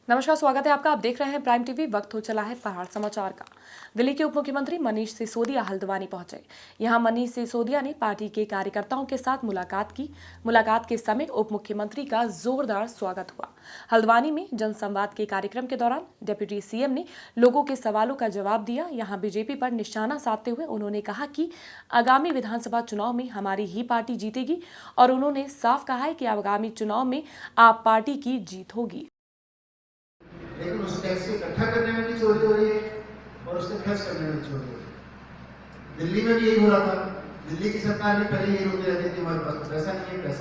नमस्कार, स्वागत है आपका। आप देख रहे हैं प्राइम टीवी। वक्त हो चला है पहाड़ समाचार का। दिल्ली के उप मुख्यमंत्री मनीष सिसोदिया हल्द्वानी पहुंचे। यहां मनीष सिसोदिया ने पार्टी के कार्यकर्ताओं के साथ मुलाकात की। मुलाकात के समय उप मुख्यमंत्री का जोरदार स्वागत हुआ। हल्द्वानी में जनसंवाद के कार्यक्रम के दौरान डिप्टी सीएम ने लोगों के सवालों का जवाब दिया। यहाँ बीजेपी पर निशाना साधते हुए उन्होंने कहा कि आगामी विधानसभा चुनाव में हमारी ही पार्टी जीतेगी और उन्होंने साफ कहा है कि आगामी चुनाव में आप पार्टी की जीत होगी। लेकिन उस टैक्स को इकट्ठा करने में भी चोरी हो रही है और उसको खर्च करने में चोरी हो रही है। दिल्ली में भी यही हो रहा था। दिल्ली की सरकार ने पहले यही रोकते रहती थी, हमारे पास पैसा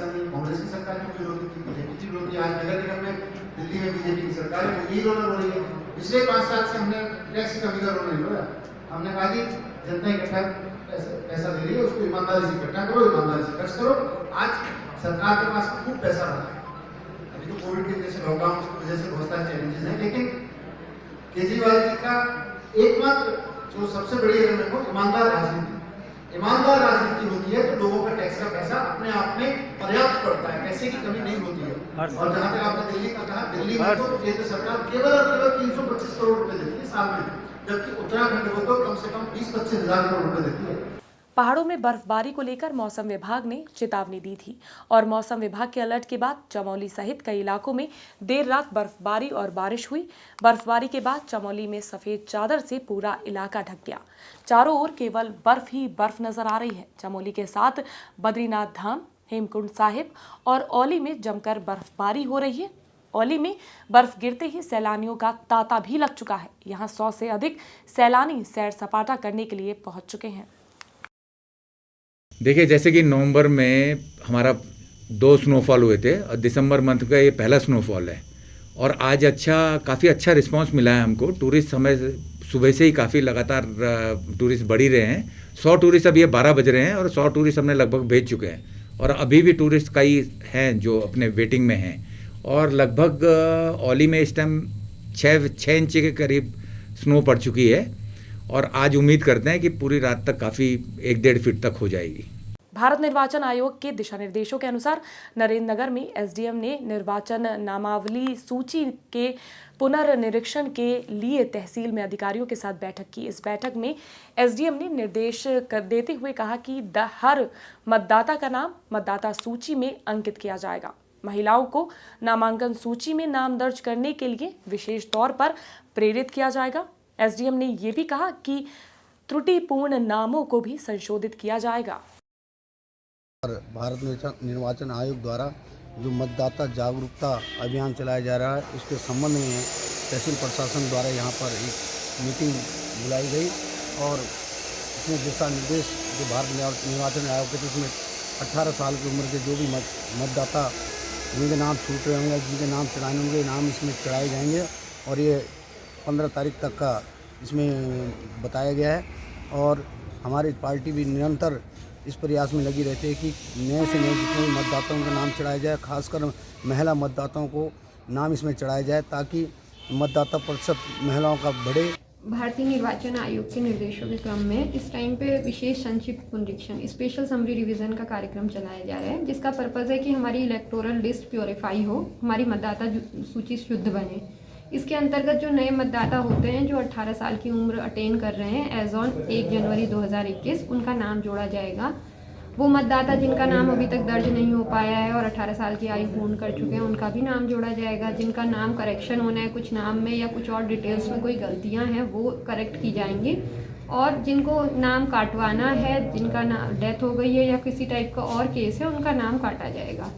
नहीं। कांग्रेस की सरकार ने भी रोकी थी, बीजेपी की रोकी। आज नगर निगम में दिल्ली में बीजेपी की सरकार है, यही रोना हो रही है। पिछले 5 साल से हमने टैक्स की कमी का रोना नहीं रोया। हमने कहा कि जनता इकट्ठा पैसा दे रही है, उसको ईमानदारी से इकट्ठा करो, ईमानदारी से खर्च करो। आज सरकार के पास खूब पैसा रहा है। अभी तो कोविड की वजह से, लॉकडाउन की वजह से बहुत सारे चैलेंजेस हैं, लेकिन केजरीवाल जी का एकमात्र जो सबसे बड़ी अगर देखो ईमानदार राजनीति होती है तो लोगों का टैक्स का पैसा अपने आप में पर्याप्त पड़ता है, पैसे की कमी नहीं होती है। और जहां तक आपने दिल्ली का कहा, दिल्ली में तो केंद्र सरकार केवल और केवल 325 करोड़ रुपए देती है साल में, जबकि उत्तराखंड को तो कम से कम 20-25 हजार करोड़ रुपए देती है। पहाड़ों में बर्फबारी को लेकर मौसम विभाग ने चेतावनी दी थी और मौसम विभाग के अलर्ट के बाद चमोली सहित कई इलाकों में देर रात बर्फबारी और बारिश हुई। बर्फबारी के बाद चमोली में सफेद चादर से पूरा इलाका ढक गया। चारों ओर केवल बर्फ ही बर्फ नजर आ रही है। चमोली के साथ बद्रीनाथ धाम, हेमकुंड साहिब और औली में जमकर बर्फबारी हो रही है। औली में बर्फ गिरते ही सैलानियों का तांता भी लग चुका है। यहाँ 100 से अधिक सैलानी सैर सपाटा करने के लिए पहुंच चुके हैं। देखिए, जैसे कि नवंबर में हमारा 2 स्नोफॉल हुए थे और दिसंबर मंथ का ये पहला स्नोफॉल है और आज काफ़ी अच्छा रिस्पांस मिला है हमको। टूरिस्ट समय सुबह से ही काफ़ी लगातार टूरिस्ट बढ़ ही रहे हैं। 100 टूरिस्ट अभी 12 बज रहे हैं और 100 टूरिस्ट हमने लगभग भेज चुके हैं और अभी भी टूरिस्ट कई हैं जो अपने वेटिंग में हैं। और लगभग औली में इस टाइम 6 इंच के करीब स्नो पड़ चुकी है और आज उम्मीद करते हैं कि पूरी रात तक काफ़ी 1-1.5 फीट तक हो जाएगी। भारत निर्वाचन आयोग के दिशा निर्देशों के अनुसार नरेंद्र नगर में एसडीएम ने निर्वाचन नामावली सूची के पुनर्निरीक्षण के लिए तहसील में अधिकारियों के साथ बैठक की। इस बैठक में एसडीएम ने निर्देश देते हुए कहा कि हर मतदाता का नाम मतदाता सूची में अंकित किया जाएगा। महिलाओं को नामांकन सूची में नाम दर्ज करने के लिए विशेष तौर पर प्रेरित किया जाएगा। एसडीएम ने यह भी कहा कि त्रुटिपूर्ण नामों को भी संशोधित किया जाएगा। भारत निर्वाचन आयोग द्वारा जो मतदाता जागरूकता अभियान चलाया जा रहा है, उसके संबंध में तहसील प्रशासन द्वारा यहाँ पर एक मीटिंग बुलाई गई और इसमें दिशा निर्देश जो भारत निर्वाचन आयोग के, जिसमें 18 साल की उम्र के जो भी मतदाता जिनके नाम छूट रहे होंगे, जिनके नाम चढ़ाने होंगे, नाम इसमें चढ़ाए जाएंगे और ये 15 तारीख तक का इसमें बताया गया है। और हमारी पार्टी भी निरंतर इस प्रयास में लगी रहती है कि नए से नए जितने भी मतदाताओं का नाम चढ़ाया जाए, खासकर महिला मतदाताओं को नाम इसमें चढ़ाया जाए ताकि मतदाता प्रतिशत महिलाओं का बढ़े। भारतीय निर्वाचन आयोग के निर्देशों के क्रम में इस टाइम पे विशेष संक्षिप्त पुनरीक्षण स्पेशल समरी रिवीजन का कार्यक्रम चलाया जा रहा है, जिसका पर्पज़ है कि हमारी इलेक्टोरल लिस्ट प्योरीफाई हो, हमारी मतदाता सूची शुद्ध बने। इसके अंतर्गत जो नए मतदाता होते हैं जो 18 साल की उम्र अटेन कर रहे हैं एज ऑन 1 जनवरी 2021, उनका नाम जोड़ा जाएगा। वो मतदाता जिनका नाम अभी तक दर्ज नहीं हो पाया है और 18 साल की आयु पूर्ण कर चुके हैं, उनका भी नाम जोड़ा जाएगा। जिनका नाम करेक्शन होना है, कुछ नाम में या कुछ और डिटेल्स में कोई गलतियां हैं, वो करेक्ट की जाएंगी। और जिनको नाम काटवाना है, जिनका डेथ हो गई है या किसी टाइप का और केस है, उनका नाम काटा जाएगा।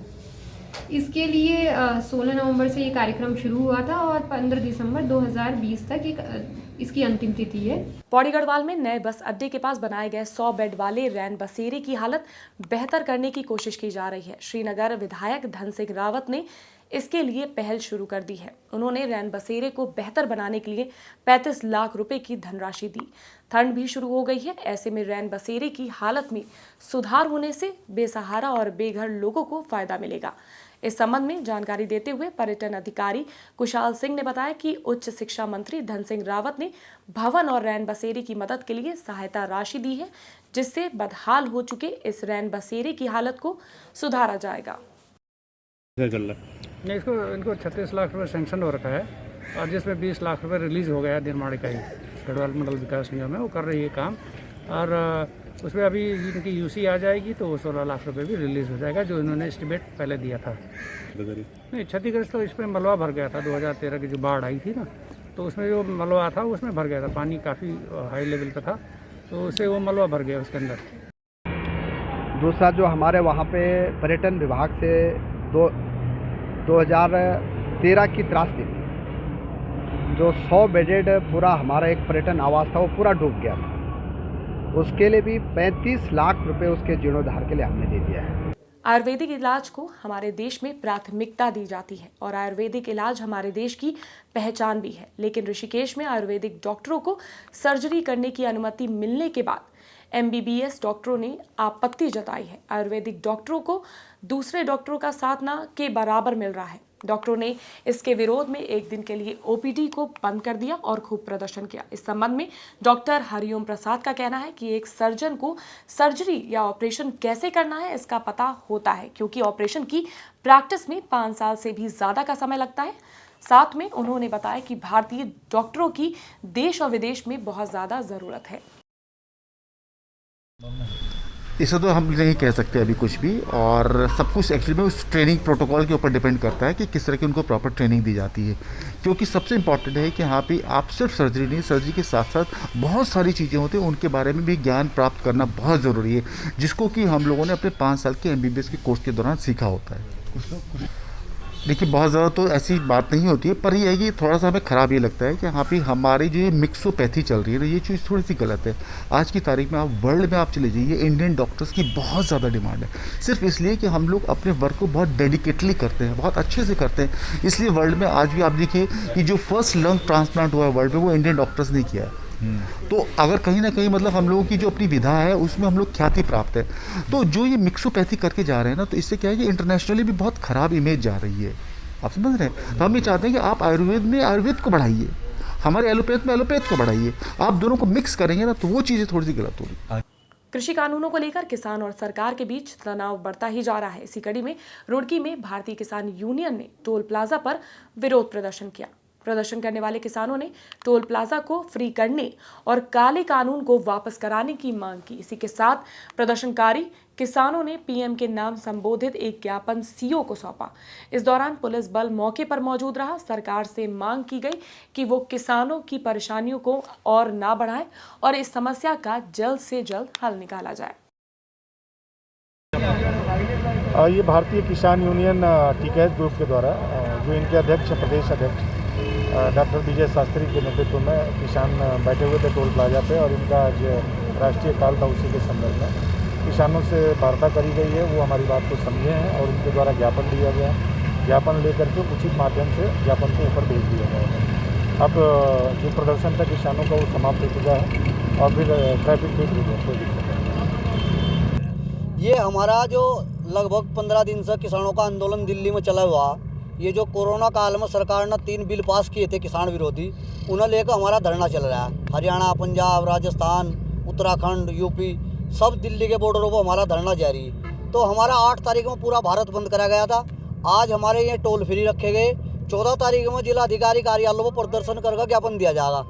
इसके लिए 16 नवंबर से ये कार्यक्रम शुरू हुआ था और 15 दिसंबर 2020 तक इसकी अंतिम तिथि है। पौड़ी गढ़वाल में नए बस अड्डे के पास बनाए गए 100 बेड वाले रैन बसेरे की हालत बेहतर करने की कोशिश की जा रही है। श्रीनगर विधायक धन सिंह रावत ने इसके लिए पहल शुरू कर दी है। उन्होंने रैन बसेरे को बेहतर बनाने के लिए 35 लाख रुपए की धनराशि दी। ठंड भी शुरू हो गई है, ऐसे में रैन बसेरे की हालत में सुधार होने से बेसहारा और बेघर लोगों को फायदा मिलेगा। इस संबंध में जानकारी देते हुए पर्यटन अधिकारी कुशाल सिंह ने बताया कि उच्च शिक्षा मंत्री धन सिंह रावत ने भवन और रैन बसेरे की मदद के लिए सहायता राशि दी है, जिससे बदहाल हो चुके इस रैन बसेरे की हालत को सुधारा जाएगा। नहीं, इनको 36 लाख रुपए सैंक्शन हो रखा है और जिसमें 20 लाख रुपए रिलीज़ हो गया है निर्माण इकाई गढ़वाल मंडल विकास निगम है, वो कर रही है काम। और उसमें अभी इनकी यूसी आ जाएगी तो 16 लाख रुपए भी रिलीज़ हो जाएगा, जो इन्होंने एस्टिमेट पहले दिया था। नहीं, क्षतिग्रस्त तो इसमें मलबा भर गया था 2013 की जो बाढ़ आई थी ना, तो उसमें जो मलबा था उसमें भर गया था, पानी काफ़ी हाई लेवल पे था, तो उससे वो मलबा भर गया उसके अंदर। दूसरा जो हमारे वहाँ पे पर्यटन विभाग से 2013 की त्रासदी थी, जो 100 बेडेड पूरा हमारा एक पर्यटन आवास था वो पूरा डूब गया था। उसके लिए भी 35 लाख रुपए उसके जीर्णोद्धार के लिए हमने दे दिया है। आयुर्वेदिक इलाज को हमारे देश में प्राथमिकता दी जाती है और आयुर्वेदिक इलाज हमारे देश की पहचान भी है, लेकिन ऋषिकेश में आयुर्वेदिक डॉक्टरों को सर्जरी करने की अनुमति मिलने के बाद MBBS डॉक्टरों ने आपत्ति जताई है। आयुर्वेदिक डॉक्टरों को दूसरे डॉक्टरों का साथ ना के बराबर मिल रहा है। डॉक्टरों ने इसके विरोध में एक दिन के लिए OPD को बंद कर दिया और खूब प्रदर्शन किया। इस संबंध में डॉक्टर हरिओम प्रसाद का कहना है कि एक सर्जन को सर्जरी या ऑपरेशन कैसे करना है इसका पता होता है, क्योंकि ऑपरेशन की प्रैक्टिस में 5 साल से भी ज़्यादा का समय लगता है। साथ में उन्होंने बताया कि भारतीय डॉक्टरों की देश और विदेश में बहुत ज़्यादा ज़रूरत है। इसे तो हम नहीं कह सकते अभी कुछ भी, और सब कुछ एक्चुअली में उस ट्रेनिंग प्रोटोकॉल के ऊपर डिपेंड करता है कि किस तरह की उनको प्रॉपर ट्रेनिंग दी जाती है। क्योंकि सबसे इम्पॉर्टेंट है कि यहाँ पे आप सिर्फ सर्जरी नहीं, सर्जरी के साथ साथ बहुत सारी चीज़ें होती हैं, उनके बारे में भी ज्ञान प्राप्त करना बहुत ज़रूरी है, जिसको कि हम लोगों ने अपने 5 साल के MBBS के कोर्स के दौरान सीखा होता है। देखिए, बहुत ज़्यादा तो ऐसी बात नहीं होती है, पर ये है कि थोड़ा सा हमें ख़राब ये लगता है कि यहाँ पे हमारी जो ये मिक्सोपैथी चल रही है ना, ये चीज़ थोड़ी सी गलत है। आज की तारीख में आप वर्ल्ड में आप चले जाइए, इंडियन डॉक्टर्स की बहुत ज़्यादा डिमांड है, सिर्फ इसलिए कि हम लोग अपने वर्क को बहुत डेडिकेटली करते हैं, बहुत अच्छे से करते हैं। इसलिए वर्ल्ड में आज भी आप देखिए कि जो फर्स्ट लंग ट्रांसप्लांट हुआ है वर्ल्ड में, वो इंडियन डॉक्टर्स ने किया है। तो अगर कहीं ना कहीं मतलब हम लोगों की जो अपनी विधा है उसमें हम लोग ख्याति प्राप्त है। तो जो ये मिक्सोपैथी करके जा रहे हैं ना, तो इससे क्या है कि इंटरनेशनली भी बहुत ख़राब इमेज जा रही है। आप समझ रहे हैं? तो हम ये चाहते हैं कि आप आयुर्वेद में आयुर्वेद को बढ़ाइए, हमारे एलोपैथ में एलोपैथ को बढ़ाइए। आप दोनों को मिक्स करेंगे ना, तो वो चीज़ें थोड़ी सी गलत होगी। कृषि कानूनों को लेकर किसान और सरकार के बीच तनाव बढ़ता ही जा रहा है। इसी कड़ी में रुड़की में भारतीय किसान यूनियन ने टोल प्लाजा पर विरोध प्रदर्शन किया। प्रदर्शन करने वाले किसानों ने टोल प्लाजा को फ्री करने और काले कानून को वापस कराने की मांग की। इसी के साथ प्रदर्शनकारी किसानों ने PM के नाम संबोधित एक ज्ञापन CO को सौंपा। इस दौरान पुलिस बल मौके पर मौजूद रहा। सरकार से मांग की गई कि वो किसानों की परेशानियों को और ना बढ़ाए और इस समस्या का जल्द से जल्द हल निकाला जाए। ये भारतीय किसान यूनियन टीकैत ग्रुप के द्वारा जो इनके अध्यक्ष प्रदेश अध्यक्ष डॉक्टर विजय शास्त्री के नेतृत्व में किसान बैठे हुए थे टोल प्लाजा पे, और इनका आज राष्ट्रीय काल था, उसी के संदर्भ में किसानों से वार्ता करी गई है। वो हमारी बात को समझे हैं और उनके द्वारा ज्ञापन दिया गया। ज्ञापन लेकर के उचित माध्यम से ज्ञापन को ऊपर भेज दिया गया है। अब जो प्रदर्शन था किसानों का वो समाप्त हो चुका है और फिर ट्रैफिक भी हो गया, कोई दिक्कत नहीं। ये हमारा जो लगभग 15 दिन से किसानों का आंदोलन दिल्ली में चला हुआ, ये जो कोरोना काल में सरकार ने 3 बिल पास किए थे किसान विरोधी, उन्हें लेकर हमारा धरना चल रहा है। हरियाणा, पंजाब, राजस्थान, उत्तराखंड, UP सब दिल्ली के बॉर्डरों पर हमारा धरना जारी है। तो हमारा 8 तारीख में पूरा भारत बंद करा गया था। आज हमारे ये टोल फ्री रखे गए। 14 तारीख में जिला अधिकारी कार्यालयों पर प्रदर्शन करके ज्ञापन दिया जाएगा।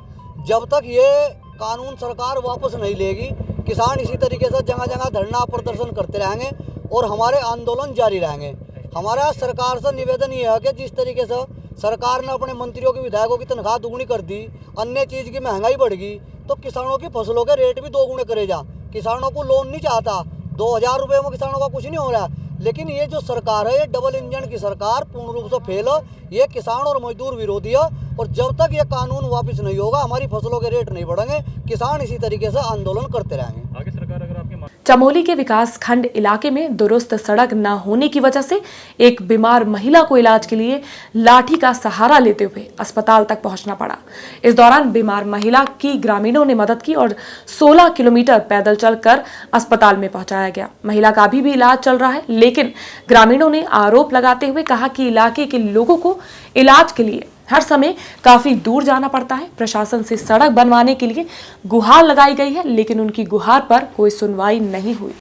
जब तक ये कानून सरकार वापस नहीं लेगी, किसान इसी तरीके से जगह जगह धरना प्रदर्शन करते रहेंगे और हमारे आंदोलन जारी रहेंगे। हमारा सरकार से निवेदन ये है कि जिस तरीके से सरकार ने अपने मंत्रियों की विधायकों की तनख्वाह दुगुनी कर दी, अन्य चीज़ की महंगाई बढ़ गई, तो किसानों की फसलों के रेट भी 2 गुने करे जा। किसानों को लोन नहीं चाहता, 2000 रुपये में किसानों का कुछ नहीं हो रहा। लेकिन ये जो सरकार है, ये डबल इंजन की सरकार पूर्ण रूप से फेल है। ये किसान और मजदूर विरोधी है और जब तक ये कानून वापस नहीं होगा, हमारी फसलों के रेट नहीं बढ़ेंगे। किसान इसी तरीके से आंदोलन करते रहेंगे। आगे सरकार अगर आपके चमोली के विकास खंड इलाके में दुरुस्त सड़क न होने की वजह से एक बीमार महिला को इलाज के लिए लाठी का सहारा लेते हुए अस्पताल तक पहुंचना पड़ा। इस दौरान बीमार महिला की ग्रामीणों ने मदद की और 16 किलोमीटर पैदल चलकर अस्पताल में पहुंचाया गया। महिला का अभी भी इलाज चल रहा है, लेकिन ग्रामीणों ने आरोप लगाते हुए कहा कि इलाके के लोगों को इलाज के लिए हर समय काफी दूर जाना पड़ता है। प्रशासन से सड़क बनवाने के लिए गुहार लगाई गई है, लेकिन उनकी गुहार पर कोई सुनवाई नहीं हुई।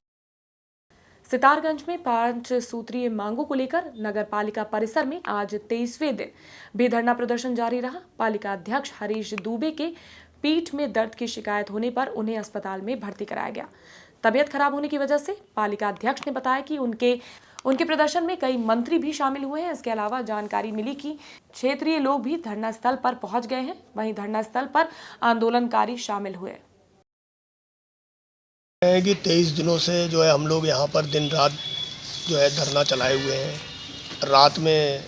सितारगंज में 5 सूत्रीय मांगों को लेकर नगर पालिका परिसर में आज 23वें दिन भी धरना प्रदर्शन जारी रहा। पालिका अध्यक्ष हरीश दुबे के पीठ में दर्द की शिकायत होने पर उन्हें अस्पताल में भर्ती कराया गया। तबीयत खराब होने की वजह से पालिका अध्यक्ष ने बताया कि उनके प्रदर्शन में कई मंत्री भी शामिल हुए हैं। इसके अलावा जानकारी मिली कि क्षेत्रीय लोग भी धरना स्थल पर पहुंच गए हैं। वहीं धरना स्थल पर आंदोलनकारी शामिल हुए है कि 23 दिनों से जो है हम लोग यहाँ पर दिन रात जो है धरना चलाए हुए हैं। रात में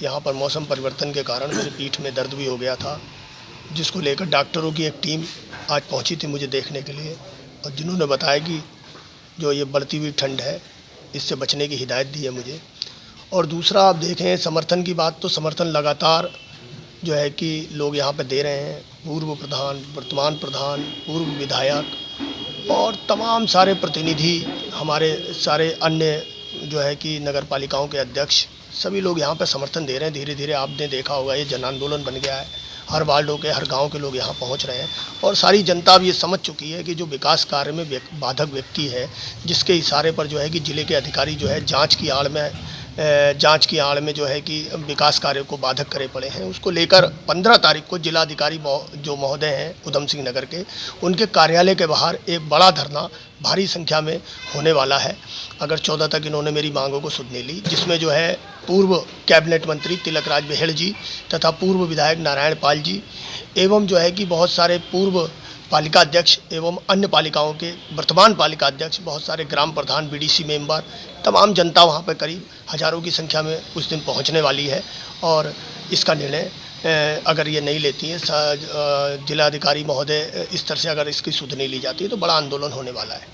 यहाँ पर मौसम परिवर्तन के कारण मेरी पीठ में दर्द भी हो गया था, जिसको लेकर डॉक्टरों की एक टीम आज पहुँची थी मुझे देखने के लिए, और जिन्होंने बताया कि जो ये बढ़ती हुई ठंड है इससे बचने की हिदायत दी है मुझे। और दूसरा आप देखें समर्थन की बात, तो समर्थन लगातार जो है कि लोग यहाँ पर दे रहे हैं। पूर्व प्रधान, वर्तमान प्रधान, पूर्व विधायक और तमाम सारे प्रतिनिधि, हमारे सारे अन्य जो है कि नगर पालिकाओं के अध्यक्ष, सभी लोग यहाँ पर समर्थन दे रहे हैं। धीरे धीरे आपने देखा होगा ये जन आंदोलन बन गया है। हर वार्डों के, हर गांव के लोग यहाँ पहुँच रहे हैं और सारी जनता अब ये समझ चुकी है कि जो विकास कार्य में बाधक व्यक्ति है, जिसके इशारे पर जो है कि जिले के अधिकारी जो है जाँच की आड़ में जो है कि विकास कार्य को बाधक करे पड़े हैं, उसको लेकर 15 तारीख को जिलाधिकारी जो महोदय हैं उधम सिंह नगर के, उनके कार्यालय के बाहर एक बड़ा धरना भारी संख्या में होने वाला है। अगर 14 तक इन्होंने मेरी मांगों को सुन ली, जिसमें जो है पूर्व कैबिनेट मंत्री तिलक राज बेहड़ जी तथा पूर्व विधायक नारायण पाल जी एवं जो है कि बहुत सारे पूर्व पालिका अध्यक्ष एवं अन्य पालिकाओं के वर्तमान पालिका अध्यक्ष, बहुत सारे ग्राम प्रधान, बीडीसी मेंबर, तमाम जनता वहां पर करीब हजारों की संख्या में उस दिन पहुंचने वाली है। और इसका निर्णय अगर ये नहीं लेती है जिलाधिकारी महोदय, इस तरह से अगर इसकी सुध नहीं ली जाती है तो बड़ा आंदोलन होने वाला है।